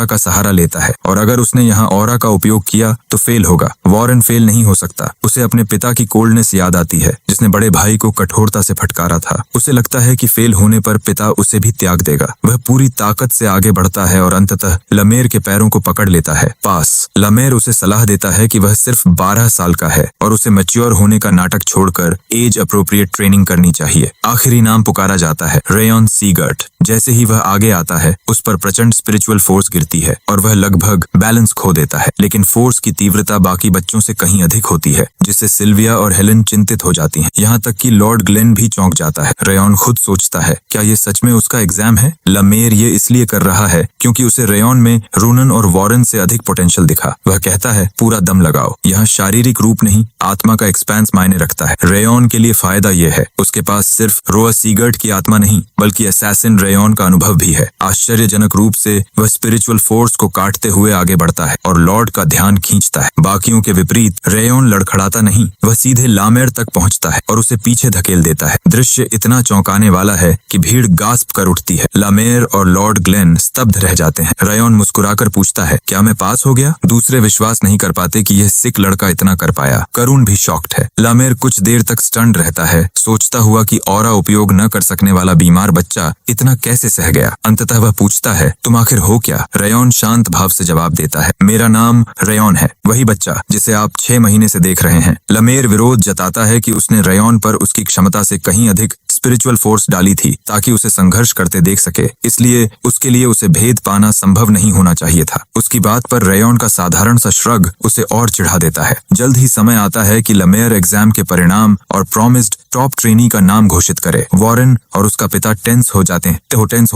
का सहारा लेता है और अगर उसने यहाँ ऑरा का उपयोग किया तो फेल होगा। वॉरेन फेल नहीं हो सकता। उसे अपने पिता की कोल्डनेस याद आती है जिसने बड़े भाई को कठोरता से फटकारा था। उसे लगता है कि फेल होने पर पिता उसे भी त्याग देगा। वह पूरी ताकत से आगे बढ़ता है और अंततः लमेर के पैरों को पकड़ लेता है। पास लमेर उसे सलाह देता है कि वह सिर्फ 12 साल का है और उसे मैच्योर होने का नाटक छोड़कर एज अप्रोप्रिएट ट्रेनिंग करनी चाहिए। आखिरी नाम पुकारा जाता है, रेयॉन सीगर्ट। जैसे ही वह आगे आता है उस पर प्रचंड स्पिरिचुअल फोर्स गिरती है और वह लगभग बैलेंस खो देता है। लेकिन फोर्स की तीव्रता बाकी बच्चों से कहीं अधिक होती है जिससे सिल्विया और हेलेन चिंतित हो जाती हैं। यहाँ तक कि लॉर्ड ग्लेन भी चौंक जाता है। रेयॉन खुद सोचता है, क्या ये सच में उसका एग्जाम है? लमेर ये इसलिए कर रहा है क्योंकि उसे रेयॉन में रूनन और वॉरेन से अधिक पोटेंशियल दिखा। वह कहता है, पूरा दम लगाओ। यहाँ शारीरिक रूप नहीं, आत्मा का एक्सपेंस मायने रखता है। रेयॉन के लिए फायदा यह है, उसके पास सिर्फ रोआ सीगर्ट की आत्मा नहीं बल्कि असैसिन रेयॉन का अनुभव भी है। आश्चर्यजनक रूप से वह स्पिरिचुअल फोर्स को काटते हुए आगे बढ़ता है और लॉर्ड का ध्यान खींचता है। बाकियों के विपरीत रेयॉन लड़खड़ाता नहीं, वह सीधे लामेर तक पहुंचता है और उसे पीछे धकेल देता है। दृश्य इतना चौंकाने वाला है कि भीड़ गास्प कर उठती है। लामेर और लॉर्ड ग्लेन स्तब्ध रह जाते हैं। रेयॉन मुस्कुराकर पूछता है, क्या मैं पास हो गया? दूसरे विश्वास नहीं कर पाते कि यह सिक लड़का इतना कर पाया। करुण भी शॉक्ड है। लामेर कुछ देर तक स्टन्ड रहता है, सोचता हुआ कि ऑरा उपयोग न कर सकने वाला बीमार बच्चा इतना कैसे सह गया। अंततः वह पूछता है, तुम आखिर हो क्या? रेयॉन शांत भाव से जवाब देता है, मेरा नाम रेयॉन है, वही बच्चा जिसे आप 6 महीने से देख रहे हैं। लमेर विरोध जताता है कि उसने रेयॉन पर उसकी क्षमता से कहीं अधिक स्पिरिचुअल फोर्स डाली थी ताकि उसे संघर्ष करते देख सके, इसलिए उसके लिए उसे भेद पाना संभव नहीं होना चाहिए था। उसकी बात पर रेयॉन का साधारण सा श्रग उसे और चिढ़ा देता है। जल्द ही समय आता है कि लमेर एग्जाम के परिणाम और प्रॉमिस्ड टॉप ट्रेनी का नाम घोषित करे। वॉरेन और उसका पिता टेंस हो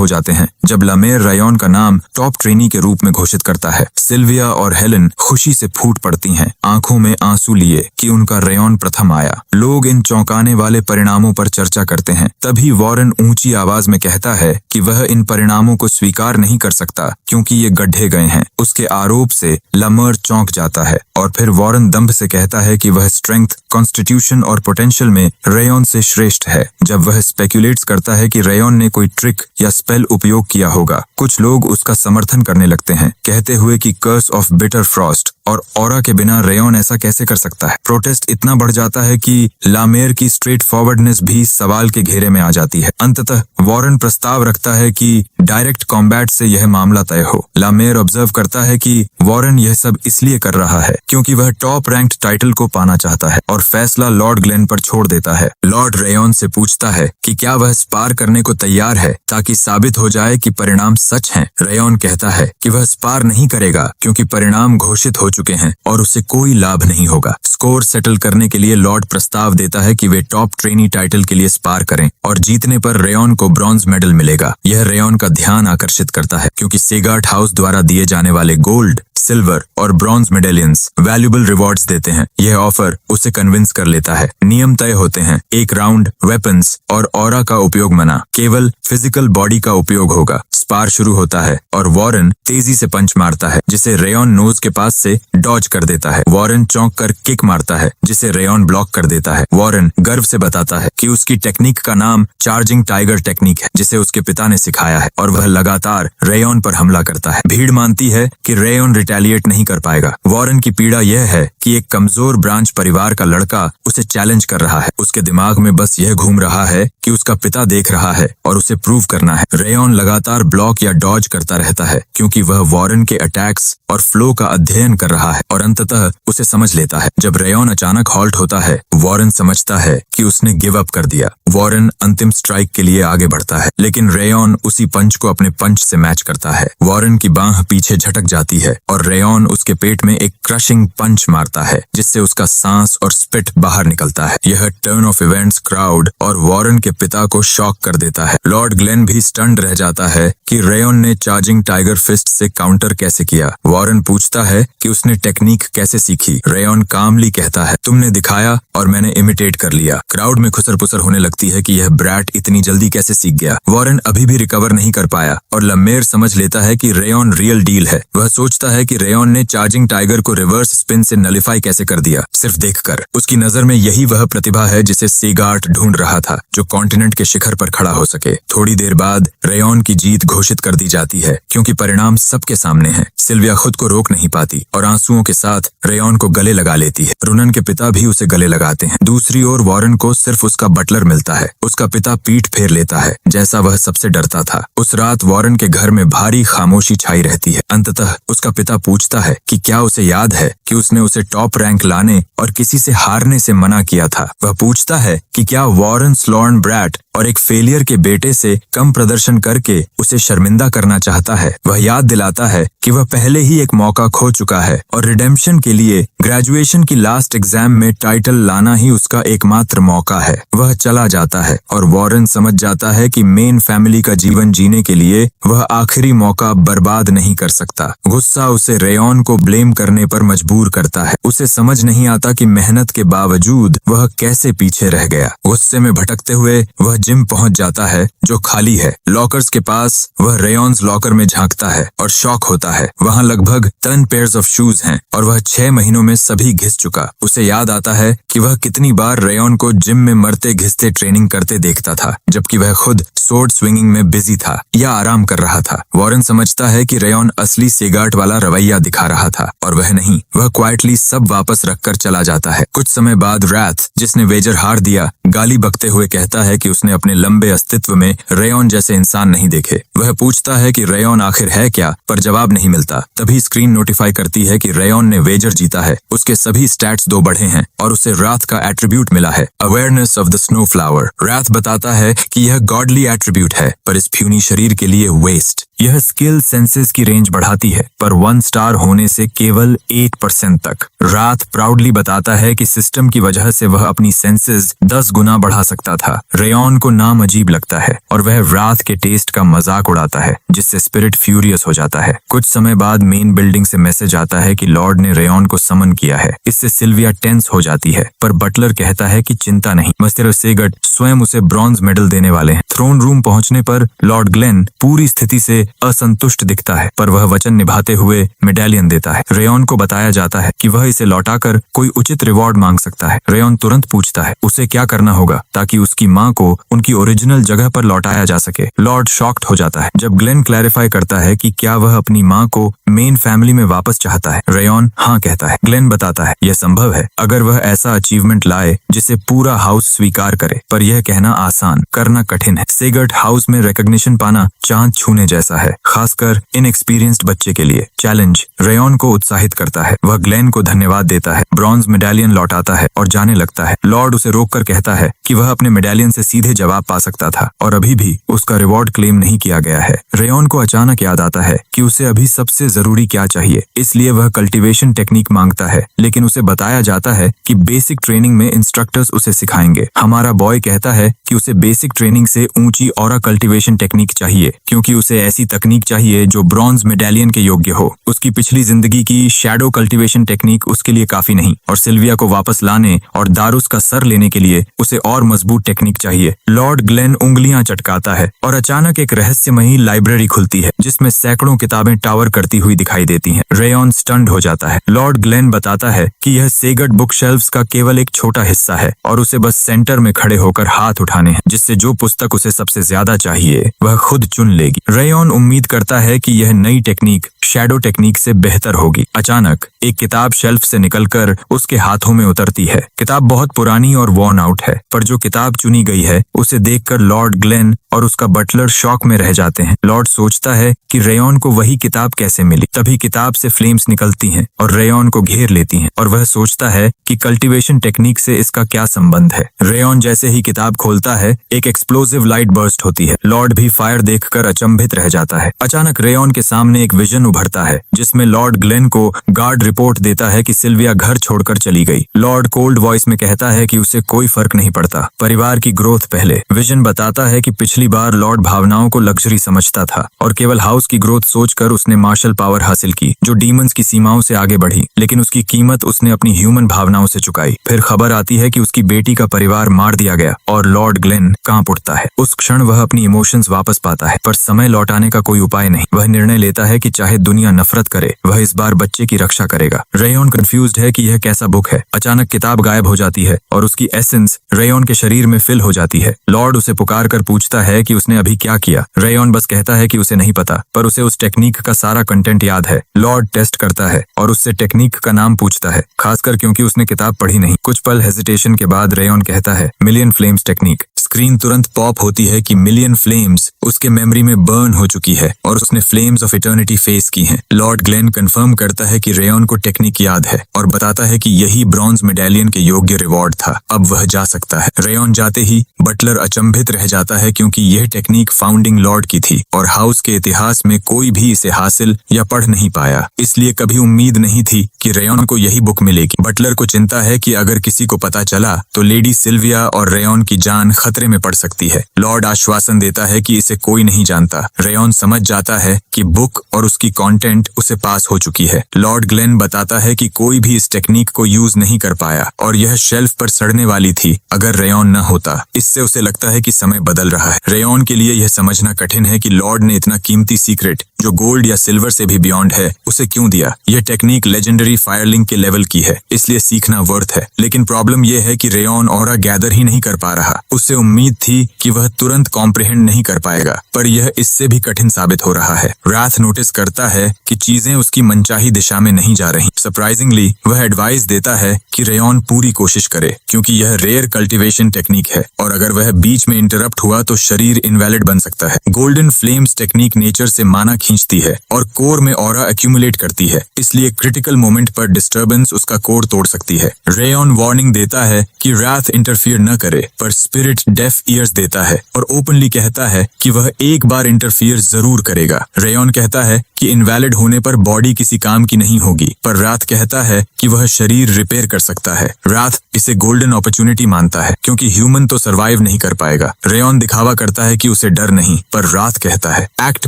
जाते हैं जब लमेर रेयॉन का नाम टॉप ट्रेनी के रूप में घोषित करता है। सिल्विया और हेलेन खुशी से फूट पड़ती हैं, आंखों में आंसू लिए कि उनका रेयॉन प्रथम आया। लोग इन चौंकाने वाले परिणामों पर चर्चा करते हैं। तभी वॉरेन ऊंची आवाज में कहता है कि वह इन परिणामों को स्वीकार नहीं कर सकता क्योंकि ये गढ़े गए हैं। उसके आरोप से लमेर चौंक जाता है और फिर वॉरेन दंभ से कहता है कि वह स्ट्रेंथ, कॉन्स्टिट्यूशन और पोटेंशियल में रेयॉन से श्रेष्ठ है। जब वह स्पेक्यूलेट्स करता है कि रेयॉन ने कोई ट्रिक या स्पेल उपयोग किया होगा, कुछ लोग उसका समर्थन करने लगते हैं, कहते हुए कि कर्स ऑफ बिटर फ्रॉस्ट और ऑरा के बिना रेयॉन ऐसा कैसे कर सकता है। प्रोटेस्ट इतना बढ़ जाता है कि लामेर की स्ट्रेट फॉरवर्डनेस भी सवाल के घेरे में आ जाती है। अंततः वॉरेन प्रस्ताव रखता है कि डायरेक्ट कॉम्बैट से यह मामला तय हो। लामेर ऑब्जर्व करता है कि वॉरेन यह सब इसलिए कर रहा है क्योंकि वह टॉप रैंक्ड टाइटल को पाना चाहता है और फैसला लॉर्ड ग्लेन पर छोड़ देता है। लॉर्ड रेयॉन से पूछता है कि क्या वह स्पार करने को तैयार है ताकि साबित हो जाए कि परिणाम सच हैं। रेयॉन कहता है कि वह स्पार नहीं करेगा क्योंकि परिणाम घोषित हो चुके हैं और उससे कोई लाभ नहीं होगा। स्कोर सेटल करने के लिए लॉर्ड प्रस्ताव देता है कि वे टॉप ट्रेनी टाइटल के लिए स्पार करें और जीतने पर रेयॉन को ब्रॉन्ज मेडल मिलेगा। यह रेयॉन का ध्यान आकर्षित करता है क्योंकि सेगार्ट हाउस द्वारा दिए जाने वाले गोल्ड, सिल्वर और ब्रॉन्ज मेडेलियंस वैल्यूबल रिवॉर्ड्स देते हैं। यह ऑफर उसे कन्विंस कर लेता है। नियम तय होते हैं, 1 राउंड, वेपन्स और ऑरा का उपयोग मना, केवल फिजिकल बॉडी का उपयोग होगा। स्पार शुरू होता है और वॉरेन तेजी से पंच मारता है जिसे रेयॉन नोज के पास से डॉज कर देता है। वॉरेन चौंक कर किक मारता है जिसे रेयॉन ब्लॉक कर देता है। वॉरेन गर्व से बताता है कि उसकी टेक्निक का नाम चार्जिंग टाइगर टेक्निक है जिसे उसके पिता ने सिखाया है और वह लगातार रेयॉन पर हमला करता है। भीड़ मानती है कि रेयॉन रिटेलिएट नहीं कर पाएगा। वॉरेन की पीड़ा यह है कि एक कमजोर ब्रांच परिवार का लड़का उसे चैलेंज कर रहा है। उसके दिमाग में बस यह घूम रहा है कि उसका पिता देख रहा है और उसे प्रूव करना है। रेयॉन लगातार ब्लॉक या डॉज करता रहता है क्योंकि वह वॉरेन के अटैक्स और फ्लो का अध्ययन कर रहा है और अंततः उसे समझ लेता है। जब रेयॉन अचानक हॉल्ट होता है, वॉरेन समझता है कि उसने गिव अप कर दिया। वॉरेन अंतिम स्ट्राइक के लिए आगे बढ़ता है लेकिन रेयॉन उसी पंच को अपने पंच से मैच करता है। वॉरेन की बांह पीछे झटक जाती है और रेयॉन उसके पेट में एक क्रशिंग पंच मारता है जिससे उसका सांस और स्पिट बाहर निकलता है। यह टर्न ऑफ इवेंट्स क्राउड और वॉरेन के पिता को शॉक कर देता है। लॉर्ड ग्लेन भी स्टन्ड रह जाता है कि रेयॉन ने चार्जिंग टाइगर फिस्ट से काउंटर कैसे किया। वॉरेन पूछता है कि उसने टेक्निक कैसे सीखी। रेयॉन कामली कहता है, तुमने दिखाया और मैंने इमिटेट कर लिया। क्राउड में खुसर पुसर होने लगती है कि यह ब्रैट इतनी जल्दी कैसे सीख गया। वॉरेन अभी भी रिकवर नहीं कर पाया और लमेर समझ लेता है कि रेयॉन रियल डील है। वह सोचता है कि रेयॉन ने चार्जिंग टाइगर को रिवर्स स्पिन से नलिफाई कैसे कर दिया सिर्फ देखकर। उसकी नजर में यही वह प्रतिभा है जिसे सेगार्ट ढूंढ रहा था, जो कॉन्टिनेंट के शिखर पर खड़ा हो सके। थोड़ी देर बाद रेयॉन की जीत घोषित कर दी जाती है क्योंकि परिणाम सबके सामने है। सिल्विया खुद को रोक नहीं पाती और आंसुओं के साथ रेयॉन को गले लगा लेती है। रुनन के पिता भी उसे गले लगाते हैं। दूसरी ओर वॉरेन को सिर्फ उसका बटलर मिलता है। उसका पिता पीठ फेर लेता है जैसा वह सबसे डरता था। उस रात वॉरेन के घर में भारी खामोशी छाई रहती है। अंततः उसका पिता पूछता है कि क्या उसे याद है कि उसने उसे टॉप रैंक लाने और किसी से हारने से मना किया था। वह पूछता है कि क्या वॉरेन स्लॉर्न ब्रैट और एक फेलियर के बेटे से कम प्रदर्शन करके उसे शर्मिंदा करना चाहता है। वह याद दिलाता है कि वह पहले ही एक मौका खो चुका है और रिडेम्पशन के लिए ग्रेजुएशन की लास्ट एग्जाम में टाइटल लाना ही उसका एकमात्र मौका है। वह चला जाता है और वॉरेन समझ जाता है कि मेन फैमिली का जीवन जीने के लिए वह आखिरी मौका बर्बाद नहीं कर सकता। गुस्सा उसे रेयॉन को ब्लेम करने पर मजबूर करता है। उसे समझ नहीं आता कि मेहनत के बावजूद वह कैसे पीछे रह गया। गुस्से में भटकते हुए वह जिम पहुंच जाता है जो खाली है। लॉकर्स के पास वह रेयॉन्स लॉकर में झांकता है और शॉक होता है। वहां लगभग 10 पेयर्स ऑफ शूज हैं और वह 6 महीनों में सभी घिस चुका। उसे याद आता है कि वह कितनी बार रेयॉन को जिम में मरते घिसते ट्रेनिंग करते देखता था, जबकि वह खुद सोर्ड स्विंगिंग में बिजी था या आराम कर रहा था। वॉरेन समझता है कि रेयॉन असली सेगार्ट वाला रवैया दिखा रहा था और वह नहीं। वह क्वाइटली सब वापस रखकर चला जाता है। कुछ समय बाद रैथ, जिसने वेजर हार दिया, गाली बकते हुए कहता है कि उसने अपने लंबे अस्तित्व में रेयॉन जैसे इंसान नहीं देखे। वह पूछता है कि रेयॉन आखिर है क्या, पर जवाब नहीं मिलता। तभी स्क्रीन नोटिफाई करती है कि रेयॉन ने वेजर जीता है। उसके सभी स्टैट्स 2 बढ़े हैं और उसे रात का एट्रीब्यूट मिला है, awareness of the snow flower. Wraith बताता है कि यह गॉडली एट्रीब्यूट है, पर इस फ्यूनी शरीर के लिए वेस्ट। यह स्किल सेंसेस की रेंज बढ़ाती है, पर 1 स्टार होने से केवल 8% तक। रात प्राउडली बताता है कि सिस्टम की वजह से वह अपनी सेंसेस 10 गुना बढ़ा सकता था। रेयॉन को नाम अजीब लगता है और वह रात के टेस्ट का मजाक उड़ाता है, जिससे स्पिरिट फ्यूरियस हो जाता है। कुछ समय बाद मेन बिल्डिंग से मैसेज आता है कि लॉर्ड ने रेयॉन को समन किया है। इससे सिल्विया टेंस हो जाती है, पर बटलर कहता है कि चिंता नहीं, मिस्टर सेगर्ट स्वयं उसे ब्रॉन्ज मेडल देने वाले हैं। थ्रोन रूम पहुंचने पर लॉर्ड ग्लेन पूरी स्थिति से असंतुष्ट दिखता है, पर वह वचन निभाते हुए मेडालियन देता है। रेयॉन को बताया जाता है कि वह इसे लौटाकर कोई उचित रिवॉर्ड मांग सकता है। रेयॉन तुरंत पूछता है उसे क्या करना होगा ताकि उसकी माँ को उनकी ओरिजिनल जगह पर लौटाया जा सके। लॉर्ड शॉक्ड हो जाता है जब ग्लेन क्लैरिफाई करता है कि क्या वह अपनी माँ को मेन फैमिली में वापस चाहता है। रेयॉन हाँ कहता है। ग्लेन बताता है यह संभव है अगर वह ऐसा अचीवमेंट लाए जिसे पूरा हाउस स्वीकार करे, पर यह कहना आसान, करना कठिन है। सेगर्ट हाउस में रिकॉग्निशन पाना चांद छूने जैसा है, खासकर इनएक्सपीरियंस्ड बच्चे के लिए। चैलेंज रेयॉन को उत्साहित करता है। वह ग्लेन को धन्यवाद देता है, ब्रॉन्ज मेडालियन लौटाता है और जाने लगता है। लॉर्ड उसे रोककर कहता है कि वह अपने मेडालियन से सीधे जवाब पा सकता था और अभी भी उसका रिवॉर्ड क्लेम नहीं किया गया है। रेयॉन को अचानक याद आता है कि उसे अभी सबसे जरूरी क्या चाहिए, इसलिए वह कल्टीवेशन टेक्निक मांगता है, लेकिन उसे बताया जाता है कि बेसिक ट्रेनिंग में इंस्ट्रक्टर्स उसे सिखाएंगे। हमारा बॉय कहता है कि उसे बेसिक ट्रेनिंग से ऊंची ऑरा कल्टीवेशन टेक्निक चाहिए, क्योंकि उसे ऐसी तकनीक चाहिए जो ब्रॉन्ज मेडालियन के योग्य हो। उसकी पिछली जिंदगी की शैडो कल्टीवेशन टेक्निक उसके लिए काफी नहीं और सिल्विया को वापस लाने और दारुस का सर लेने के लिए उसे और मजबूत टेक्निक चाहिए। लॉर्ड ग्लेन उंगलियां चटकाता है और अचानक एक रहस्यमयी लाइब्रेरी खुलती है जिसमें सैकड़ों किताबें टावर करती हुई दिखाई देती हैं। रेयॉन स्टन्ड हो जाता है। लॉर्ड ग्लेन बताता है कि यह सेगर्ट बुक शेल्फ्स का केवल एक छोटा हिस्सा है और उसे बस सेंटर में खड़े होकर हाथ उठाने हैं, जिससे जो पुस्तक उसे सबसे ज्यादा चाहिए वह खुद चुन लेगी। रेयॉन उम्मीद करता है कि यह नई टेक्निक शैडो टेक्निक से बेहतर होगी। अचानक एक किताब शेल्फ से निकलकर उसके हाथों में उतरती है। किताब बहुत पुरानी और वॉर्न आउट है, पर जो किताब चुनी गई है उसे देखकर लॉर्ड ग्लेन और उसका बटलर शॉक में रह जाते हैं। लॉर्ड सोचता है कि रेयॉन को वही किताब कैसे मिली। तभी किताब से फ्लेम्स निकलती हैं और रेयॉन को घेर लेती हैं और वह सोचता है कि कल्टीवेशन टेक्निक से इसका क्या संबंध है। रेयॉन जैसे ही किताब खोलता है एक एक्सप्लोसिव लाइट बर्स्ट होती है। लॉर्ड भी फायर देखकर अचंभित रह जाता है। अचानक रेयॉन के सामने एक विजन उभरता है जिसमें लॉर्ड ग्लेन को गार्ड रिपोर्ट देता है कि सिल्विया घर छोड़कर चली गई। लॉर्ड कोल्ड वॉइस में कहता है कि उसे कोई फर्क नहीं पड़ता, परिवार की ग्रोथ पहले। विजन बताता है कि पिछली बार लॉर्ड भावनाओं को लग्जरी समझता था और केवल हाउस की ग्रोथ सोचकर उसने मार्शल पावर हासिल की जो डीमंस की सीमाओं से आगे बढ़ी, लेकिन उसकी कीमत उसने अपनी ह्यूमन भावनाओं से चुकाई। फिर खबर आती है कि उसकी बेटी का परिवार मार दिया गया और लॉर्ड ग्लेन कांप उठता है। उस क्षण वह अपनी इमोशंस वापस पाता है, पर समय लौटाने का कोई उपाय नहीं। वह निर्णय लेता है कि चाहे दुनिया नफरत करे, वह इस बार बच्चे की रक्षा करेगा। रेयॉन कंफ्यूज्ड है कि यह कैसा बुक है। अचानक किताब गायब हो जाती है और उसकी एसेंस रेयॉन के शरीर में फिल हो जाती है। लॉर्ड उसे पुकार कर पूछता है कि उसने अभी क्या किया। रेयॉन बस कहता है कि उसे नहीं पता, पर उसे उस टेक्निक का सारा कंटेंट याद है। लॉर्ड टेस्ट करता है और उससे टेक्निक का नाम पूछता है, खासकर क्योंकि उसने किताब पढ़ी नहीं। कुछ पल हेजिटेशन के बाद रेयॉन कहता है, मिलियन फ्लेम्स टेक्निक। स्क्रीन तुरंत पॉप होती है कि मिलियन फ्लेम्स उसके मेमोरी में बर्न हो चुकी है और उसने फ्लेम्स ऑफ इटर्निटी फेस की हैं। लॉर्ड ग्लेन कंफर्म करता है कि रेयॉन को टेक्निक याद है और बताता है कि यही ब्रॉन्ज मेडालियन के योग्य रिवॉर्ड था। अब वह जा सकता है। रेयॉन जाते ही बटलर अचंभित रह जाता है क्योंकि यह टेक्निक फाउंडिंग लॉर्ड की थी और हाउस के इतिहास में कोई भी इसे हासिल या पढ़ नहीं पाया, इसलिए कभी उम्मीद नहीं थी कि रेयॉन को यही बुक मिलेगी। बटलर को चिंता है कि अगर किसी को पता चला तो लेडी सिल्विया और रेयॉन की जान खतरे में पड़ सकती है। लॉर्ड आश्वासन देता है कि इसे कोई नहीं जानता। रेयॉन समझ जाता है कि बुक और उसकी कंटेंट उसे पास हो चुकी है। लॉर्ड ग्लेन बताता है कि कोई भी इस टेक्निक को यूज नहीं कर पाया और यह शेल्फ पर सड़ने वाली थी अगर रेयॉन न होता। इससे उसे लगता है कि समय बदल रहा है। रेयॉन के लिए यह समझना कठिन है कि लॉर्ड ने इतना कीमती सीक्रेट जो गोल्ड या सिल्वर से भी बियॉन्ड है उसे क्यों दिया। यह टेक्निक लेजेंडरी फायरलिंग के लेवल की है, इसलिए सीखना वर्थ है। लेकिन प्रॉब्लम यह है कि रेयॉन ऑरा गैदर ही नहीं कर पा रहा। उससे उम्मीद थी कि वह तुरंत कॉम्प्रिहेंड नहीं कर पाएगा, पर यह इससे भी कठिन साबित हो रहा है। राथ नोटिस करता है कि चीजें उसकी मनचाही दिशा में नहीं जा रही। सरप्राइजिंगली वह एडवाइस देता है कि रेयॉन पूरी कोशिश करे क्योंकि यह रेयर कल्टीवेशन टेक्निक है और अगर वह बीच में इंटरप्ट हुआ तो शरीर इनवैलिड बन सकता है। गोल्डन फ्लेम्स टेक्निक नेचर से माना खींचती है और कोर में ऑरा एक्यूमुलेट करती है, इसलिए क्रिटिकल मोमेंट पर डिस्टर्बेंस उसका कोर तोड़ सकती है। रेयॉन वार्निंग देता है कि राथ इंटरफियर न करे, पर स्पिरिट डेफ ईयर्स देता है और ओपनली कहता है कि वह एक बार इंटरफियर जरूर करेगा। रेयॉन कहता है कि इनवैलिड होने पर बॉडी किसी काम की नहीं होगी, पर राथ कहता है कि वह शरीर रिपेयर कर सकता है। राथ इसे गोल्डन अपॉर्चुनिटी मानता है क्योंकि ह्यूमन तो सरवाइव नहीं कर पाएगा। रेयॉन दिखावा करता है कि उसे डर नहीं, पर राथ कहता है एक्ट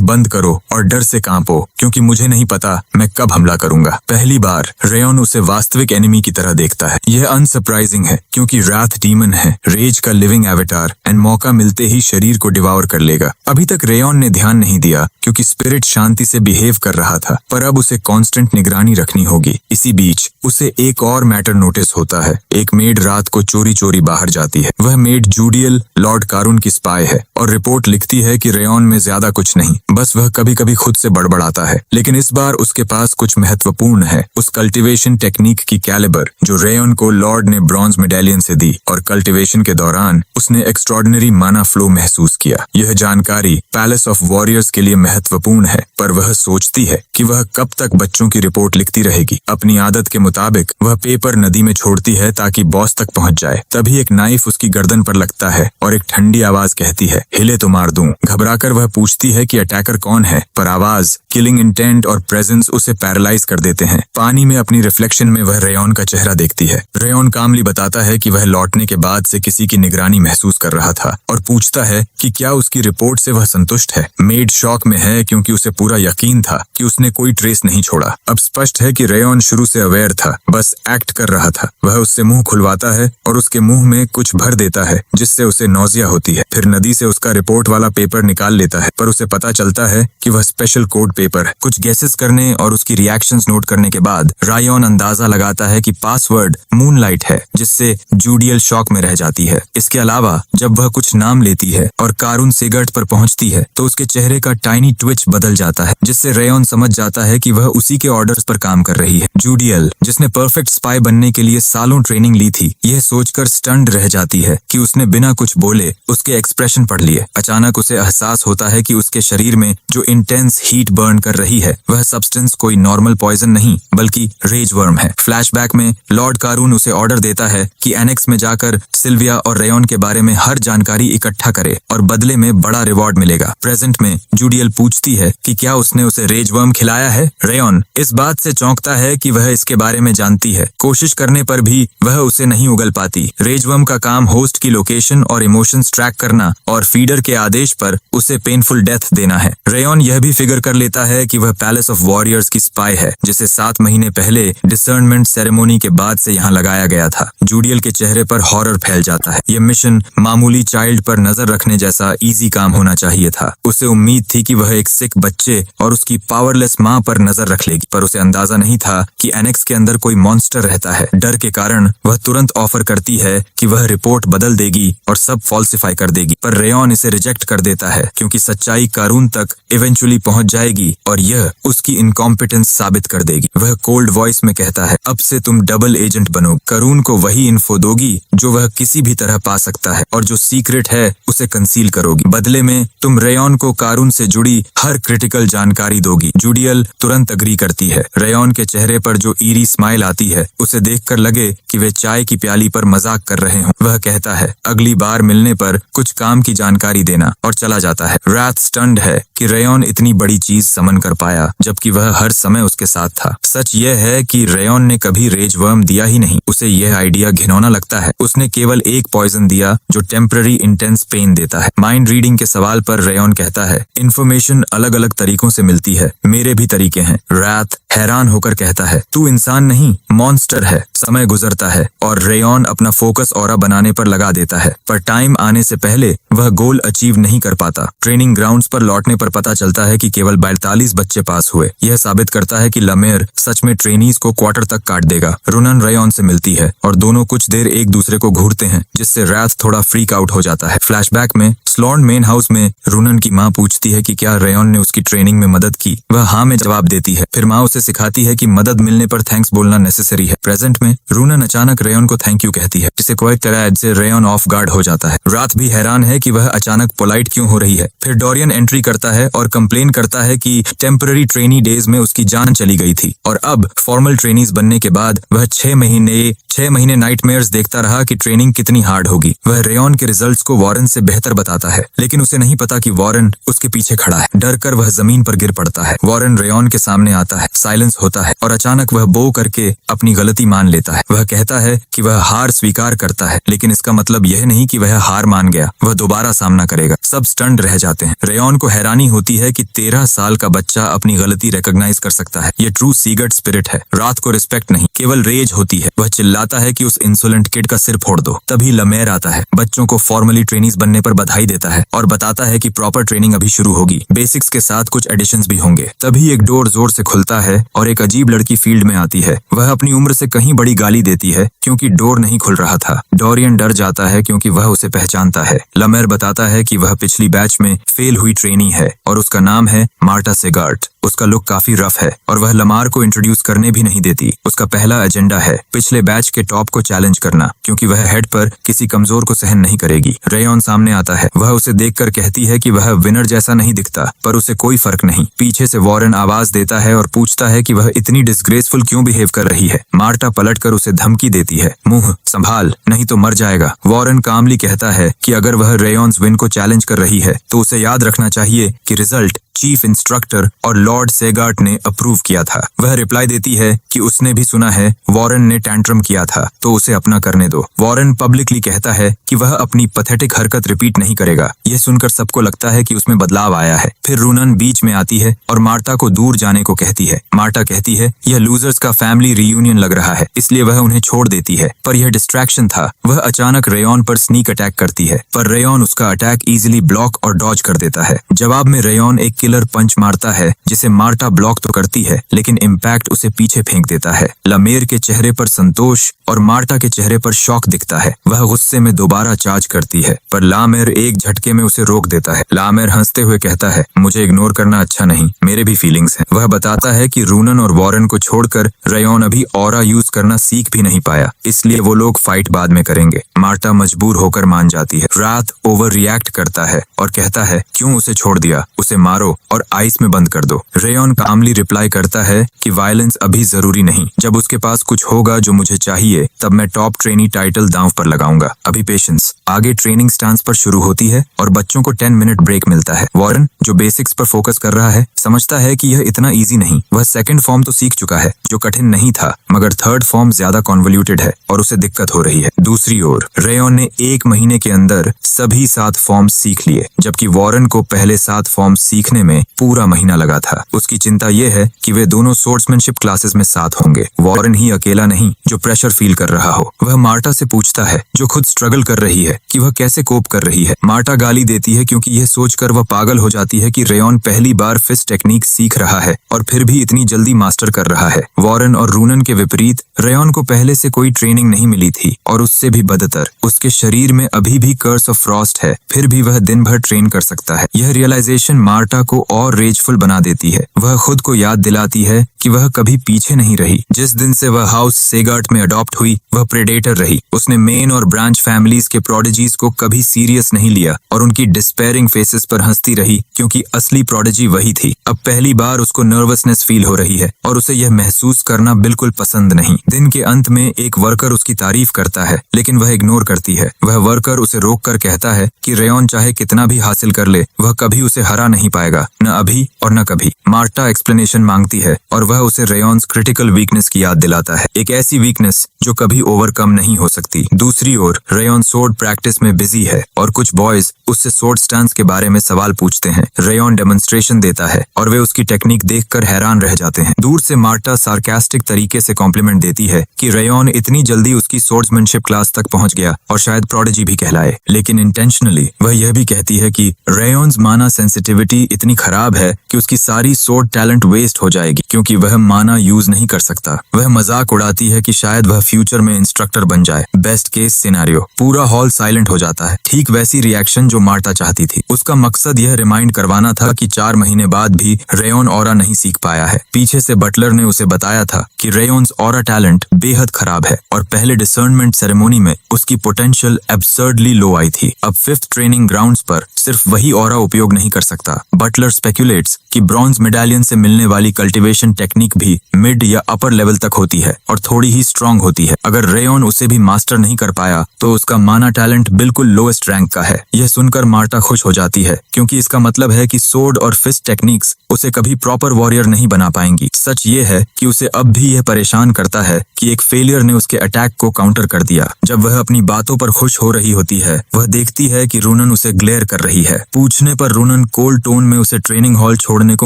बंद करो और डर से कांपो क्योंकि मुझे नहीं पता मैं कब हमला करूंगा। पहली बार रेयॉन उसे वास्तविक एनिमी की तरह देखता है। यह अनसरप्राइजिंग है क्योंकि राथ डीमन है, रेज का लिविंग एवेटार, एंड मौका मिलते ही शरीर को डिवावर कर लेगा। अभी तक रेयॉन ने ध्यान नहीं दिया क्योंकि स्पिरिट शांति से बिहेव कर रहा था, पर अब उसे कांस्टेंट निगरानी रखनी होगी। इसी बीच उसे एक और मैटर नोटिस होता है। एक मेड रात को चोरी चोरी बाहर जाती है। वह मेड जूडियल लॉर्ड कारून की स्पाई है और रिपोर्ट लिखती है कि रेयॉन में ज्यादा कुछ नहीं, बस वह कभी कभी खुद से बड़बड़ाता है। लेकिन इस बार उसके पास कुछ महत्वपूर्ण है, उस कल्टीवेशन टेक्निक की कैलिबर जो रेयॉन को लॉर्ड ने ब्रॉन्ज मेडालियन से दी और कल्टीवेशन के दौरान उसने एक्स्ट्रॉर्डिनरी माना फ्लो महसूस किया। यह जानकारी पैलेस ऑफ वॉरियर्स के लिए महत्वपूर्ण है, पर वह सोचती है कि वह कब तक बच्चों की रिपोर्ट लिखती रहेगी। अपनी आदत के मुताबिक वह पेपर नदी में छोड़ती है ताकि बॉस तक पहुंच जाए। तभी एक नाइफ उसकी गर्दन पर लगता है और एक ठंडी आवाज कहती है, हिले तो मार दूं। घबराकर वह पूछती है कि अटैकर कौन है, पर आवाज, किलिंग इंटेंट और प्रेजेंस उसे पैरालाइज कर देते हैं। पानी में अपनी रिफ्लेक्शन में वह रेयॉन का चेहरा देखती है। रेयॉन कामली बताता है कि वह लौटने के बाद से किसी की निगरानी महसूस कर रहा था और पूछता है कि क्या उसकी रिपोर्ट से वह संतुष्ट है। मेड शॉक में है क्योंकि उसे पूरा यकीन था कि उसने कोई ट्रेस नहीं छोड़ा। अब स्पष्ट है कि रेयॉन शुरू से अवेयर था, बस एक्ट कर रहा था। वह उससे मुंह खुलवाता है और उसके मुंह में कुछ भर देता है जिससे उसे नौजिया होती है। फिर नदी से उसका रिपोर्ट वाला पेपर निकाल लेता है, पर उसे पता चलता है कि वह स्पेशल कोड पेपर है। कुछ गेसेस करने और उसकी रिएक्शंस नोट करने के बाद रायॉन अंदाजा लगाता है कि पासवर्ड मूनलाइट है, जिससे जूडियल शॉक में रह जाती है। इसके अलावा जब वह कुछ नाम लेती है और कारून सिगर्ट पर पहुंचती है तो उसके चेहरे का टाइनी ट्विच बदल जाता है, जिससे रेयॉन समझ जाता है कि वह उसी के ऑर्डर्स पर काम कर रही है। जूडियल, जिसने परफेक्ट स्पाई बनने के लिए सालों ट्रेनिंग ली थी, यह सोचकर स्टन्ड रह जाती है कि उसने बिना कुछ बोले उसके एक्सप्रेशन पढ़ लिए। अचानक उसे एहसास होता है कि उसके शरीर में जो इंटेंस हीट बर्न कर रही है वह सब्सटेंस कोई नॉर्मल पॉइजन नहीं बल्कि रेज वर्म है। फ्लैशबैक में लॉर्ड कारून उसे ऑर्डर देता है कि एनेक्स में जाकर सिल्विया और रेयॉन के बारे में हर जानकारी इकट्ठा करे और बदले में बड़ा रिवॉर्ड मिलेगा। प्रेजेंट में जूडियल पूछती है कि क्या उसने उसे रेजवर्म खिलाया है? रेयॉन इस बात से चौंकता है कि वह इसके बारे में जानती है। कोशिश करने पर भी वह उसे नहीं उगल पाती। रेजवर्म का काम होस्ट की लोकेशन और इमोशंस ट्रैक करना और फीडर के आदेश पर उसे पेनफुल डेथ देना है। रेयॉन यह भी फिगर कर लेता है कि वह पैलेस ऑफ वॉरियर्स की स्पाई है, जिसे 7 महीने पहले डिसर्नमेंट सेरेमोनी के बाद से यहाँ लगाया गया था। जूडियल के चेहरे पर हॉरर फैल जाता है। यह मिशन मामूली चाइल्ड पर नजर रखने जैसा इजी काम होना चाहिए था। उसे उम्मीद थी कि वह एक सिक बच्चे और उसकी पावरलेस माँ पर नजर रख लेगी, पर उसे अंदाजा नहीं था कि एनेक्स के अंदर कोई मॉन्स्टर रहता है। डर के कारण वह तुरंत ऑफर करती है कि वह रिपोर्ट बदल देगी और सब फॉल्सिफाई कर देगी, पर रेयॉन इसे रिजेक्ट कर देता है क्योंकि सच्चाई कारून तक इवेंचुअली पहुंच जाएगी और यह उसकी इनकॉम्पिटेंस साबित कर देगी। वह कोल्ड वॉइस में कहता है, अब से तुम डबल एजेंट बनो, कारून को वही इन्फो दोगी जो वह किसी भी तरह पा सकता है और जो सीक्रेट है उसे कंसील करोगी। बदले में तुम रेयॉन को कारून से जुड़ी हर क्रिटिकल जानकारी दोगी। जूडियल तुरंत अग्री करती है। रेयॉन के चेहरे पर जो ईरी स्माइल आती है उसे देखकर लगे कि वे चाय की प्याली पर मजाक कर रहे हों। वह कहता है, अगली बार मिलने पर कुछ काम की जानकारी देना, और चला जाता है। रात स्टन्ड है कि रेयॉन इतनी बड़ी चीज समन कर पाया, जबकि वह हर समय उसके साथ था। सच यह है कि रेयॉन ने कभी रेजवर्म दिया ही नहीं। उसे यह आइडिया घिनौना लगता है। उसने केवल एक पॉइजन दिया जो टेम्पररी इंटेंस पेन देता है। माइंड रीडिंग के सवाल पर रेयॉन कहता है, इन्फॉर्मेशन अलग अलग तरीकों से मिलती है, मेरे भी तरीके हैं। रात हैरान होकर कहता है, तू इंसान नहीं मॉन्स्टर है। समय गुजरता है और रेयॉन अपना फोकस ऑरा बनाने पर लगा देता है, पर टाइम आने से पहले वह गोल अचीव नहीं कर पाता। ट्रेनिंग ग्राउंड्स पर लौटने पर पता चलता है कि केवल 42 बच्चे पास हुए। यह साबित करता है कि लमेर सच में ट्रेनीज को क्वार्टर तक काट देगा। रुनन रेयॉन से मिलती है और दोनों कुछ देर एक दूसरे को घूरते हैं, जिससे रात थोड़ा फ्रीक आउट हो जाता है। फ्लैशबैक में स्लॉन मेन हाउस में रुनन की माँ पूछती है कि क्या रेयॉन ने उसकी ट्रेनिंग में मदद की। वह हाँ में जवाब देती है। फिर माँ उसे सिखाती है कि मदद मिलने पर थैंक्स बोलना नेसेसरी है। प्रेजेंट में रुनन अचानक रेयॉन को थैंक यू कहती है, जिसे कोई तरह से रेयॉन ऑफ गार्ड हो जाता है। रात भी हैरान है कि वह अचानक पोलाइट क्यों हो रही है। फिर डोरियन एंट्री करता है और कंप्लेन करता है कि टेम्पररी ट्रेनी डेज में उसकी जान चली गई थी और अब फॉर्मल ट्रेनीज बनने के बाद वह 6 महीने नाइटमेयर्स देखता रहा कि ट्रेनिंग कितनी हार्ड होगी। वह रेयॉन के रिजल्ट्स को वॉरेन से बेहतर बताता है, लेकिन उसे नहीं पता कि वॉरेन उसके पीछे खड़ा है। डर कर वह जमीन पर गिर पड़ता है। वॉरेन रेयॉन के सामने आता है, साइलेंस होता है और अचानक वह बो करके अपनी गलती मान लेता है। वह कहता है कि वह हार स्वीकार करता है, लेकिन इसका मतलब यह नहीं कि वह हार मान गया। वह दोबारा सामना करेगा। सब स्टंड रह जाते हैं। रेयॉन को हैरानी होती है कि 13 साल का बच्चा अपनी गलती रिकॉग्नाइज कर सकता है। यह ट्रू सीगर्ट स्पिरिट है। रात को रिस्पेक्ट नहीं, केवल रेज होती है। वह चिल्लाता है कि उस इंसोलेंट किड का सिर फोड़ दो। तभी लमेर आता है, बच्चों को फॉर्मली ट्रेनीज बनने पर बधाई देता है और बताता है कि प्रॉपर ट्रेनिंग अभी शुरू होगी। बेसिक्स के साथ कुछ एडिशंस भी होंगे। तभी एक डोर जोर से खुलता है और एक अजीब लड़की फील्ड में आती है। वह अपनी उम्र से कहीं बड़ी गाली देती है क्योंकि डोर नहीं खुल रहा था। डोरियन डर जाता है क्योंकि वह उसे पहचानता है। लमेर बताता है कि वह पिछली बैच में फेल हुई ट्रेनी है और उसका नाम है मार्टा सेगार्ट। उसका लुक काफी रफ है और वह लमार को इंट्रोड्यूस करने भी नहीं देती। उसका पहला एजेंडा है पिछले बैच के टॉप को चैलेंज करना, क्योंकि वह हेड पर किसी कमजोर को सहन नहीं करेगी। रेयॉन सामने आता है। वह उसे देखकर कहती है कि वह विनर जैसा नहीं दिखता, पर उसे कोई फर्क नहीं। पीछे से वॉरेन आवाज देता है और पूछता है कि वह इतनी डिसग्रेसफुल क्यों बिहेव कर रही है। मार्टा पलटकर उसे धमकी देती है, मुंह संभाल नहीं तो मर जाएगा। वॉरेन कामली कहता है कि अगर वह रेयॉन्स विन को चैलेंज कर रही है तो उसे याद रखना चाहिए कि रिजल्ट चीफ इंस्ट्रक्टर और लॉर्ड सेगार्ट ने अप्रूव किया था। वह रिप्लाई देती है कि उसने भी सुना है वॉरेन ने टैंट्रम किया था, तो उसे अपना करने दो। वॉरेन पब्लिकली कहता है कि वह अपनी पैथेटिक हरकत रिपीट नहीं करेगा। यह सुनकर सबको लगता है कि उसमें बदलाव आया है। फिर रुनन बीच में आती है और मार्टा को दूर जाने को कहती है। मार्टा कहती है यह लूजर्स का फैमिली रियूनियन लग रहा है, इसलिए वह उन्हें छोड़ देती है, पर यह डिस्ट्रैक्शन था। वह अचानक रेयॉन पर स्नीक अटैक करती है, पर रेयॉन उसका अटैक इजिली ब्लॉक और डॉज कर देता है। जवाब में रेयॉन एक किलर पंच मारता है, जिसे मार्टा ब्लॉक तो करती है, लेकिन इम्पैक्ट उसे पीछे फेंक देता है। लमेर के चेहरे पर संतोष और मार्टा के चेहरे पर शॉक दिखता है। वह गुस्से में दोबारा चार्ज करती है, पर लामेर एक झटके में उसे रोक देता है। लामेर हंसते हुए कहता है, मुझे इग्नोर करना अच्छा नहीं, मेरे भी फीलिंग्स हैं। वह बताता है कि रूनन और वॉरेन को छोड़कर रेयॉन अभी ऑरा यूज करना सीख भी नहीं पाया, इसलिए वो लोग फाइट बाद में करेंगे। मार्टा मजबूर होकर मान जाती है। रात ओवर रिएक्ट करता है और कहता है, क्यों उसे छोड़ दिया, उसे मारो। लो और आइस में बंद कर दो। रेयॉन कामली रिप्लाई करता है कि वायलेंस अभी जरूरी नहीं, जब उसके पास कुछ होगा जो मुझे चाहिए तब मैं टॉप ट्रेनी टाइटल दांव पर लगाऊंगा। अभी पेशेंस। आगे ट्रेनिंग स्टांस पर शुरू होती है और बच्चों को 10 मिनट ब्रेक मिलता है। वॉरेन, जो बेसिक्स पर फोकस कर रहा है, समझता है कि यह इतना इजी नहीं। वह सेकंड फॉर्म तो सीख चुका है जो कठिन नहीं था, मगर थर्ड फॉर्म ज्यादा कॉन्वोल्यूटेड है और उसे दिक्कत हो रही है। दूसरी ओर रेयॉन ने 1 महीने के अंदर सभी 7 फॉर्म सीख लिए, जबकि वॉरेन को पहले 7 फॉर्म सीखने में पूरा महीना लगा था। उसकी चिंता यह है कि वे दोनों सोर्ट्समैनशिप क्लासेस में साथ होंगे। वॉरेन ही अकेला नहीं जो प्रेशर फील कर रहा हो। वह मार्टा से पूछता है, जो खुद स्ट्रगल कर रही है, कि वह कैसे कोप कर रही है। मार्टा गाली देती है क्योंकि यह सोचकर वह पागल हो जाती है कि रेयॉन पहली बार फिस्ट टेक्निक सीख रहा है और फिर भी इतनी जल्दी मास्टर कर रहा है। वॉरेन और रूनन के विपरीत रेयॉन को पहले से कोई ट्रेनिंग नहीं मिली थी और उससे भी बदतर उसके शरीर में अभी भी कर्स ऑफ फ्रॉस्ट है, फिर भी वह दिन भर ट्रेन कर सकता है। यह रियलाइजेशन मार्टा को और रेजफुल बना देती है। वह खुद को याद दिलाती है कि वह कभी पीछे नहीं रही। जिस दिन से वह हाउस सेगार्ट में अडॉप्ट हुई, वह प्रेडेटर रही। उसने मेन और ब्रांच फैमिलीज के प्रोडिजीज को कभी सीरियस नहीं लिया और उनकी डिस्पेयरिंग फेसेस पर हंसती रही, क्योंकि असली प्रोडिजी वही थी। अब पहली बार उसको नर्वसनेस फील हो रही है और उसे यह महसूस करना बिल्कुल पसंद नहीं। दिन के अंत में एक वर्कर उसकी तारीफ करता है, लेकिन वह इग्नोर करती है। वह वर्कर उसे रोककर कहता है कि रेयॉन चाहे कितना भी हासिल कर ले, वह कभी उसे हरा नहीं पाएगा, न अभी और न कभी। मार्टा एक्सप्लेनेशन मांगती है और वह उसे रेयॉन्स क्रिटिकल वीकनेस की याद दिलाता है, एक ऐसी वीकनेस जो कभी ओवरकम नहीं हो सकती। दूसरी ओर रेयॉन सोर्ड प्रैक्टिस में बिजी है और कुछ बॉयज उससे सोर्ड स्टांस के बारे में सवाल पूछते हैं। रेयॉन डेमोन्स्ट्रेशन देता है और वे उसकी टेक्निक देखकर हैरान रह जाते हैं। दूर से मार्टा सार्कास्टिक तरीके से कॉम्प्लीमेंट देती है कि रेयॉन इतनी जल्दी उसकी सोर्ड्समैनशिप क्लास तक पहुंच गया और शायद प्रोडिजी भी कहलाए, लेकिन इंटेंशनली वह यह भी कहती है कि रेयॉन्स माना सेंसिटिविटी इतनी खराब है कि उसकी सारी सोर्ड टैलेंट वेस्ट हो जाएगी, क्योंकि वह माना यूज नहीं कर सकता। वह मजाक उड़ाती है कि शायद वह फ्यूचर में इंस्ट्रक्टर बन जाए। Best case scenario. पूरा हॉल साइलेंट हो जाता है। ठीक वैसी रिएक्शन जो मार्टा चाहती थी। उसका मकसद यह रिमाइंड करवाना था कि 4 महीने बाद भी रेयॉन ऑरा नहीं सीख पाया है। पीछे से बटलर ने उसे बताया था कि रेयॉन्स ऑरा टैलेंट बेहद खराब है और पहले डिसर्नमेंट सेरेमोनी में उसकी पोटेंशियल एब्सर्डली लो आई थी। अब 5th ट्रेनिंग ग्राउंड्स पर सिर्फ वही ऑरा उपयोग नहीं कर सकता। बटलर स्पेक्यूलेट्स कि ब्रॉन्ज मेडालियन से मिलने वाली कल्टीवेशन टेक्निक भी मिड या अपर लेवल तक होती है और थोड़ी ही स्ट्रांग होती है। अगर रेयॉन उसे भी मास्टर नहीं कर पाया तो उसका माना टैलेंट बिल्कुल लोएस्ट रैंक का है। यह सुनकर मार्टा खुश हो जाती है, क्योंकि इसका मतलब है कि सोर्ड और फिस्ट टेक्निक्स उसे कभी प्रॉपर वॉरियर नहीं बना पाएंगी। सच ये है कि उसे अब भी यह परेशान करता है कि एक फेलियर ने उसके अटैक को काउंटर कर दिया। जब वह अपनी बातों पर खुश हो रही होती है, वह देखती है कि रूनन उसे ग्लेयर कर रही है। पूछने पर रूनन कोल्ड टोन में उसे ट्रेनिंग हॉल छोड़ने को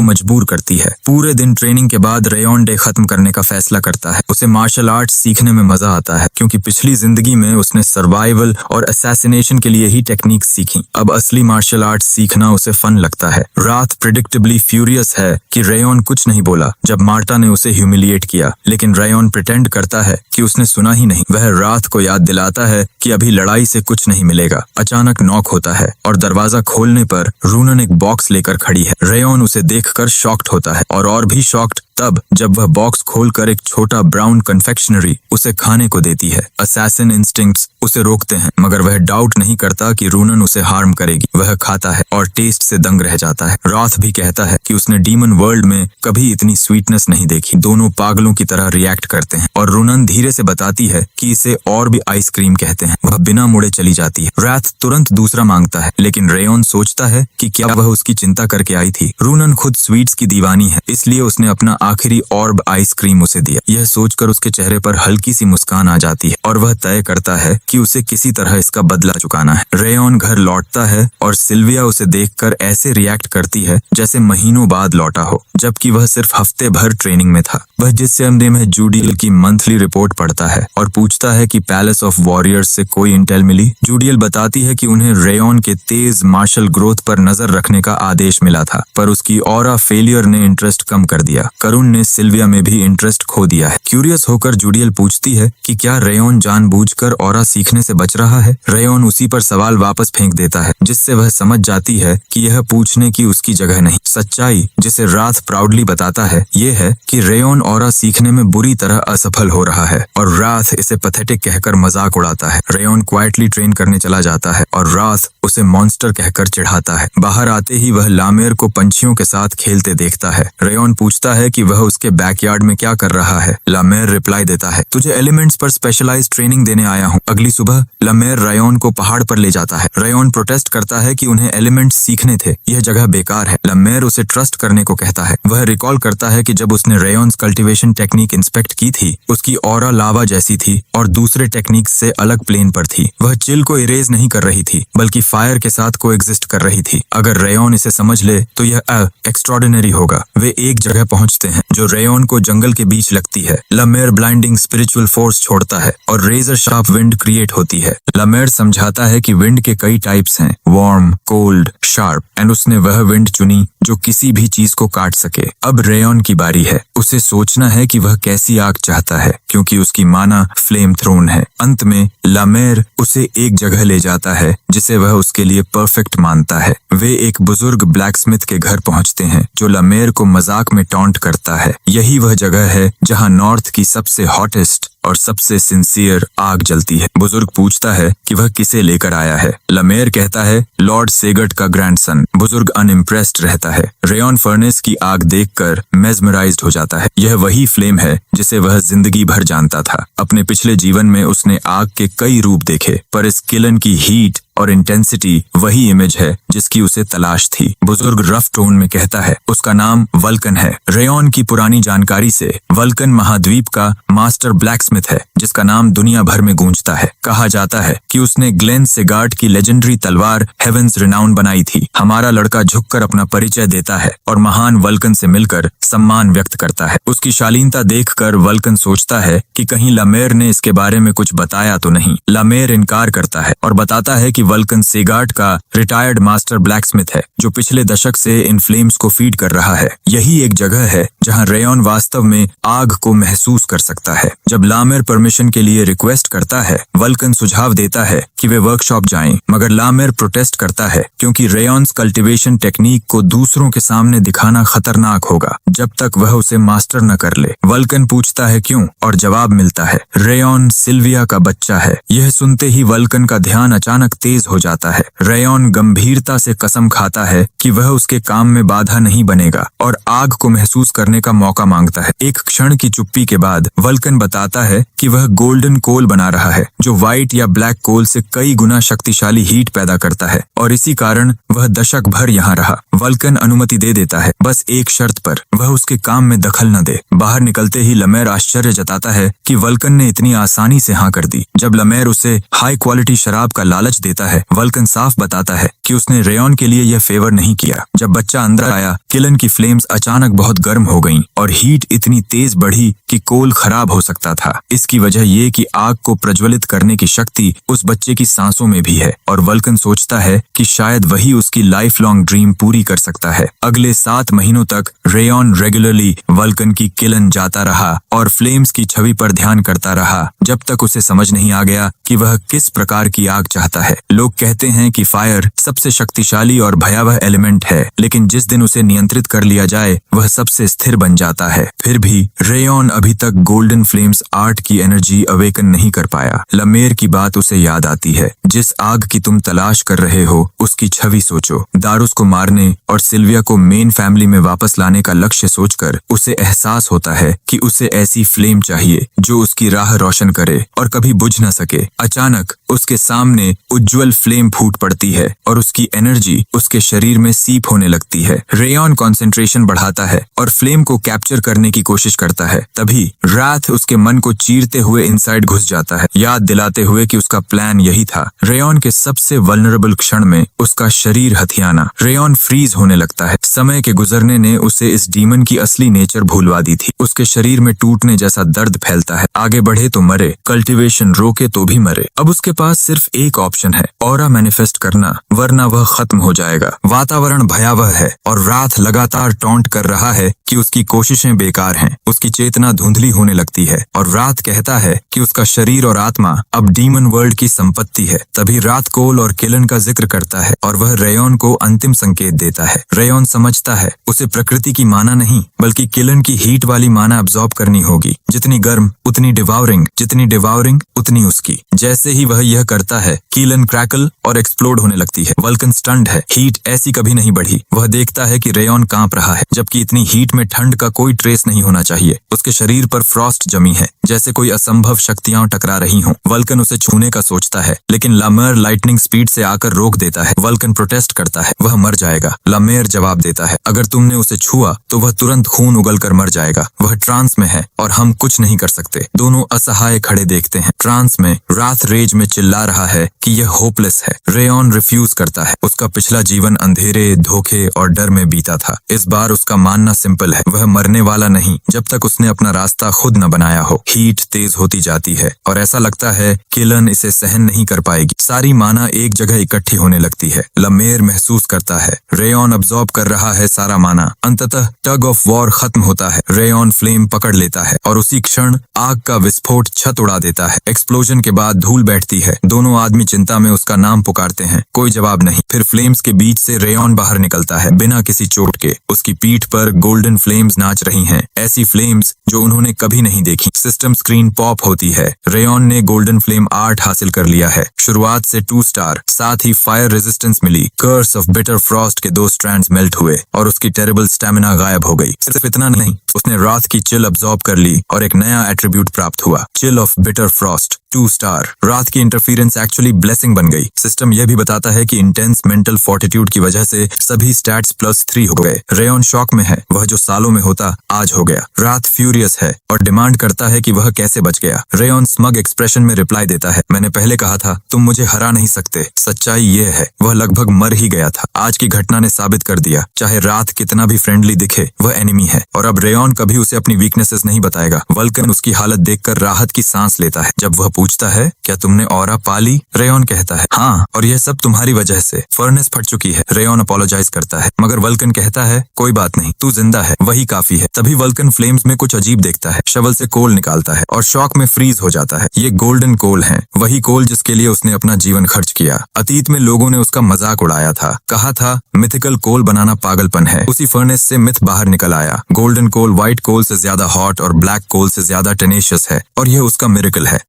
मजबूर करती है। पूरे दिन ट्रेनिंग के बाद रेयॉन डे खत्म करने का फैसला करता है। उसे मार्शल आर्ट्स सीखने में मजा आता है, क्योंकि पिछली जिंदगी में उसने सर्वाइवल और असैसिनेशन के लिए ही टेक्निक सीखी। अब असली मार्शल आर्ट्स सीखना उसे फन लगता है। रात प्रिडिक्टेबली फ्यूरियस है कि रेयॉन कुछ नहीं बोला जब मार्टा ने उसे ह्यूमिलिएट किया, लेकिन रेयॉन प्रिटेंड करता है कि उसने सुना ही नहीं। वह रात को याद दिलाता है कि अभी लड़ाई से कुछ नहीं मिलेगा। अचानक नॉक होता है और दरवाजा खोलने पर रूनन एक बॉक्स लेकर खड़ी है। रेयॉन उसे देखकर शॉक्ड होता है और भी शॉक्ड तब जब वह बॉक्स खोलकर एक छोटा ब्राउन कन्फेक्शनरी उसे खाने को देती है। असैसिन इंस्टिंक्ट्स उसे रोकते हैं, मगर वह डाउट नहीं करता कि रूनन उसे हार्म करेगी। वह खाता है और टेस्ट से दंग रह जाता है। रॉथ भी कहता है कि उसने डीमन वर्ल्ड में कभी इतनी स्वीटनेस नहीं देखी। दोनों पागलों की तरह रिएक्ट करते हैं और रूनन धीरे से बताती है कि इसे और भी आइसक्रीम कहते हैं। वह बिना मुड़े चली जाती है। राथ तुरंत दूसरा मांगता है, लेकिन रेयॉन सोचता है कि क्या वह उसकी चिंता करके आई थी। रूनन खुद स्वीट्स की दीवानी है, इसलिए उसने अपना आखिरी ऑर्ब आइसक्रीम उसे दिया। यह सोचकर उसके चेहरे पर हल्की सी मुस्कान आ जाती है और वह तय करता है कि उसे किसी तरह इसका बदला चुकाना है। रेयॉन घर लौटता है और सिल्विया उसे देखकर ऐसे रिएक्ट करती है जैसे महीनों बाद लौटा हो, जबकि वह सिर्फ हफ्ते भर ट्रेनिंग में था। वह जिस संदेह में जूडियल की मंथली रिपोर्ट पढ़ता है और पूछता है कि पैलेस ऑफ वॉरियर्स से कोई इंटेल मिली। जूडियल बताती है कि उन्हें रेयॉन के तेज मार्शल ग्रोथ पर नजर रखने का आदेश मिला था, पर उसकी ऑरा फेलियर ने इंटरेस्ट कम कर दिया। करुण वरुण ने सिल्विया में भी इंटरेस्ट खो दिया है। क्यूरियस होकर जूडियल पूछती है कि क्या रेयॉन जानबूझकर ऑरा सीखने से बच रहा है। रेयॉन उसी पर सवाल वापस फेंक देता है, जिससे वह समझ जाती है कि यह पूछने की उसकी जगह नहीं। सच्चाई जिसे राथ प्राउडली बताता है ये है कि रेयॉन ऑरा सीखने में बुरी तरह असफल हो रहा है और राथ इसे पैथेटिक कहकर मजाक उड़ाता है। रेयॉन क्वाइटली ट्रेन करने चला जाता है और राथ उसे मॉन्स्टर कहकर चिढ़ाता है। बाहर आते ही वह लामेर को पंछियों के साथ खेलते देखता है। रेयॉन पूछता है कि वह उसके बैकयार्ड में क्या कर रहा है। लामेर रिप्लाई देता है, तुझे एलिमेंट्स पर स्पेशलाइज्ड ट्रेनिंग देने आया हूँ। अगली सुबह लामेर रेयॉन को पहाड़ पर ले जाता है। रेयॉन प्रोटेस्ट करता है कि उन्हें एलिमेंट्स सीखने थे, यह जगह बेकार है। लामेर उसे ट्रस्ट करने को कहता है। वह रिकॉल करता है कि जब उसने रेयॉन्स कल्टीवेशन टेक्निक इंस्पेक्ट की थी, उसकी ऑरा लावा जैसी थी और दूसरे टेक्निक से अलग प्लेन पर थी। वह चिल को इरेज नहीं कर रही थी, बल्कि फायर के साथ कोएग्जिस्ट कर रही थी। अगर रेयॉन इसे समझ ले तो यह एक्स्ट्रॉर्डिनरी होगा। वे एक जगह पहुंचते हैं जो रेयॉन को जंगल के बीच लगती है। लामेर ब्लाइंडिंग स्पिरिचुअल फोर्स छोड़ता है और रेजर शार्प विंड क्रिएट होती है। लामेर समझाता है कि विंड के कई टाइप्स हैं, वार्म, कोल्ड, शार्प, एंड उसने वह विंड चुनी जो किसी भी चीज को काट सके। अब रेयॉन की बारी है। उसे सोचना है कि वह कैसी आग चाहता है, क्योंकि उसकी माना फ्लेम थ्रोन है। अंत में लामेर उसे एक जगह ले जाता है जिसे वह उसके लिए परफेक्ट मानता है। वे एक बुजुर्ग ब्लैकस्मिथ के घर पहुंचते हैं जो लामेर को मजाक में टॉन्ट करता है। यही वह जगह है जहां नॉर्थ की सबसे हॉटेस्ट और सबसे सिंसियर आग जलती है। बुजुर्ग पूछता है कि वह किसे लेकर आया है। लामेर कहता है, लॉर्ड सेगर्ट का ग्रैंडसन। बुजुर्ग अनइम्प्रेस्ड रहता है। रेयॉन फर्नेस की आग देखकर मेस्मराइज्ड हो जाता है। यह वही फ्लेम है जिसे वह जिंदगी भर जानता था। अपने पिछले जीवन में उसने आग के कई रूप देखे, पर इस किलन की हीट और इंटेंसिटी वही इमेज है जिसकी उसे तलाश थी। बुजुर्ग रफ टोन में कहता है, उसका नाम वल्कन है। रेयॉन की पुरानी जानकारी से वल्कन महाद्वीप का मास्टर ब्लैकस्मिथ है, जिसका नाम दुनिया भर में गूंजता है। कहा जाता है कि उसने ग्लेन सेगार्ड की लेजेंडरी तलवार हेवेंस रिनाउन बनाई थी। हमारा लड़का झुककर अपना परिचय देता है और महान वल्कन से मिलकर सम्मान व्यक्त करता है। उसकी शालीनता देखकर वल्कन सोचता है कि कहीं लामेर ने इसके बारे में कुछ बताया तो नहीं। लामेर इनकार करता है और बताता है कि वल्कन सेगार्ड का रिटायर्ड मास्टर ब्लैकस्मिथ है, जो पिछले दशक से इन फ्लेम्स को फीड कर रहा है। यही एक जगह है जहां रेयॉन वास्तव में आग को महसूस कर सकता है। जब लामेर परमिशन के लिए रिक्वेस्ट करता है, वल्कन सुझाव देता है कि वे वर्कशॉप जाएं, मगर लामेर प्रोटेस्ट करता है क्योंकि रेयॉन्स कल्टीवेशन टेक्निक को दूसरों के सामने दिखाना खतरनाक होगा जब तक वह उसे मास्टर न कर ले। वल्कन पूछता है क्यों, और जवाब मिलता है, रेयॉन सिल्विया का बच्चा है। यह सुनते ही वल्कन का ध्यान अचानक तेज हो जाता है। रेयॉन गंभीरता से कसम खाता है कि वह उसके काम में बाधा नहीं बनेगा और आग को महसूस करने का मौका मांगता है। एक क्षण की चुप्पी के बाद वल्कन बताता है कि वह गोल्डन कोल बना रहा है, जो व्हाइट या ब्लैक कोल से कई गुना शक्तिशाली हीट पैदा करता है, और इसी कारण वह दशक भर यहाँ रहा। वल्कन अनुमति दे देता है, बस एक शर्त पर, वह उसके काम में दखल न दे। बाहर निकलते ही लामेर आश्चर्य जताता है कि वल्कन ने इतनी आसानी से हाँ कर दी। जब लामेर उसे हाई क्वालिटी शराब का लालच देता है, वल्कन साफ बताता है कि उसने रेयॉन के लिए यह फेवर नहीं किया। जब बच्चा अंदर आया, किलन की फ्लेम्स अचानक बहुत गर्म हो गईं और हीट इतनी तेज बढ़ी कि कोल खराब हो सकता था। इसकी वजह ये कि आग को प्रज्वलित करने की शक्ति उस बच्चे की सांसों में भी है, और वल्कन सोचता है कि शायद वही उसकी लाइफ लॉन्ग ड्रीम पूरी कर सकता है। अगले 7 महीनों तक रेयॉन रेगुलरली वल्कन की किलन जाता रहा और फ्लेम्स की छवि पर ध्यान करता रहा, जब तक उसे समझ नहीं आ गया कि वह किस प्रकार की आग चाहता है। लोग कहते हैं कि फायर सबसे शक्तिशाली और भयावह एलिमेंट है, लेकिन जिस दिन उसे नियंत्रित कर लिया जाए वह सबसे स्थिर बन जाता है। फिर भी रेयॉन अभी तक गोल्डन फ्लेम्स आर्ट की एनर्जी अवेकन नहीं कर पाया। लामेर की बात उसे याद आती है, जिस आग की तुम तलाश कर रहे हो उसकी छवि सोचो। दारुस को मारने और सिल्विया को मेन फैमिली में वापस लाने का लक्ष्य सोचकर उसे एहसास होता है कि उसे ऐसी फ्लेम चाहिए जो उसकी राह रोशन करे और कभी बुझ न सके। अचानक उसके सामने उज्जवल फ्लेम फूट पड़ती है और उसकी एनर्जी उसके शरीर में सीप होने लगती है। रेयॉन कंसंट्रेशन बढ़ाता है और फ्लेम को कैप्चर करने की कोशिश करता है। तभी राथ उसके मन को चीरते हुए इनसाइड घुस जाता है, याद दिलाते हुए कि उसका प्लान यही था। रेयॉन के सबसे वल्नरेबल क्षण में उसका शरीर हथियाना। रेयॉन फ्रीज होने लगता है। समय के गुजरने ने उसे इस डीमन की असली नेचर भूलवा दी थी। उसके शरीर में टूटने जैसा दर्द फैलता है। आगे बढ़े तो मरे, कल्टीवेशन रोके तो भी मरे। अब उसके पास सिर्फ एक ऑप्शन है, ऑरा मैनिफेस्ट करना, वरना वह खत्म हो जाएगा। वातावरण भयावह है और रात लगातार टॉन्ट कर रहा है कि उसकी कोशिशें बेकार हैं। उसकी चेतना धुंधली होने लगती है और रात कहता है कि उसका शरीर और आत्मा अब डीमन वर्ल्ड की संपत्ति है। तभी रात कोल और किलन का जिक्र करता है और वह रेयॉन को अंतिम संकेत देता है। रेयॉन समझता है उसे प्रकृति की माना नहीं बल्कि किलन की हीट वाली माना अब्सॉर्ब करनी होगी। जितनी गर्म उतनी डिवाउरिंग, जितनी डिवाउरिंग उतनी उसकी। जैसे ही वह यह करता है, किलन क्रैकल और एक्सप्लोड होने लगती है। वल्कन स्टन्ड है। हीट ऐसी कभी नहीं बढ़ी। वह देखता है कि रेयॉन कांप रहा है, जबकि इतनी हीट में ठंड का कोई ट्रेस नहीं होना चाहिए। उसके शरीर पर फ्रॉस्ट जमी है, जैसे कोई असंभव शक्तियां टकरा रही हों। वल्कन उसे छूने का सोचता है, लेकिन लामेर लाइटनिंग स्पीड से आकर रोक देता है। वल्कन प्रोटेस्ट करता है, वह मर जाएगा। लामेर जवाब देता है, अगर तुमने उसे छुआ तो वह तुरंत खून उगलकर मर जाएगा। वह ट्रांस में है और हम कुछ नहीं कर सकते। दोनों असहाय खड़े देखते हैं। ट्रांस में रात रेज में चिल्ला रहा है कि यह होपलेस है। रेयॉन रिफ्यूज करता है। उसका पिछला जीवन अंधेरे, धोखे और डर में बीता था। इस बार उसका मानना सिंपल है, वह मरने वाला नहीं जब तक उसने अपना रास्ता खुद न बनाया हो। हीट तेज होती जाती है और ऐसा लगता है किलन इसे सहन नहीं कर पाएगी। सारी माना एक जगह इकट्ठी होने लगती है। लमेर महसूस करता है रेयॉन अब्सॉर्ब कर रहा है सारा माना। अंततः टग ऑफ वॉर खत्म होता है। रेयॉन फ्लेम पकड़ लेता है और उसी क्षण आग का विस्फोट छत उड़ा देता है। एक्सप्लोजन के बाद धूल बैठती है। दोनों आदमी चिंता में उसका नाम पुकारते हैं, कोई जवाब नहीं। फिर फ्लेम्स के बीच से रेयॉन बाहर निकलता है बिना किसी चोट के। उसकी पीठ पर गोल्डन फ्लेम्स नाच रही हैं, ऐसी फ्लेम्स जो उन्होंने कभी नहीं देखी। सिस्टम स्क्रीन पॉप होती है। रेयॉन ने गोल्डन फ्लेम 8 हासिल कर लिया है। शुरुआत से 2 स्टार, साथ ही फायर रेजिस्टेंस मिली। कर्स ऑफ बिटर फ्रॉस्ट के 2 स्ट्रैंड्स मेल्ट हुए और उसकी टेरेबल स्टेमिना गायब हो गई। सिर्फ इतना नहीं, उसने रात की चिल अब्सॉर्ब कर ली और एक नया एट्रीब्यूट प्राप्त हुआ, chill of bitter Frost 2 star. रात की इंटरफेरेंस एक्चुअली ब्लेसिंग बन गई। सिस्टम यह भी बताता है कि इंटेंस मेंटल फोर्टिट्यूड की वजह से सभी स्टैट्स +3 हो गए। रेयॉन शॉक में है, वह जो सालों में होता आज हो गया। रात फ्यूरियस है और डिमांड करता है कि वह कैसे बच गया। रेयॉन स्मग एक्सप्रेशन में रिप्लाई देता है, मैंने पहले कहा था तुम मुझे हरा नहीं सकते। सच्चाई ये है, वह लगभग मर ही गया था। आज की घटना ने साबित कर दिया, चाहे रात कितना भी फ्रेंडली दिखे, वह एनिमी है और अब रेयॉन कभी उसे अपनी वीकनेसेस नहीं बताएगा। वल्कन उसकी हालत देखकर राहत की सांस लेता है। जब वह पूछता है, क्या तुमने ऑरा पा ली? रेयॉन कहता है, हाँ, और यह सब तुम्हारी वजह से। फर्नेस फट चुकी है। रेयॉन अपोलोजाइज करता है, मगर वल्कन कहता है, कोई बात नहीं, तू जिंदा है, वही काफी है। तभी वल्कन फ्लेम्स में कुछ अजीब देखता है, शवल से कोल निकालता है और शॉक में फ्रीज हो जाता है। ये गोल्डन कोल है, वही कोल जिसके लिए उसने अपना जीवन खर्च किया। अतीत में लोगों ने उसका मजाक उड़ाया था, कहा था मिथिकल कोल बनाना पागलपन है। उसी फर्नेस से मिथ बाहर निकल आया। गोल्डन कोल व्हाइट कोल से ज्यादा हॉट और ब्लैक कोल से ज्यादा टेनेशियस है और यह उसका मिरेकल है।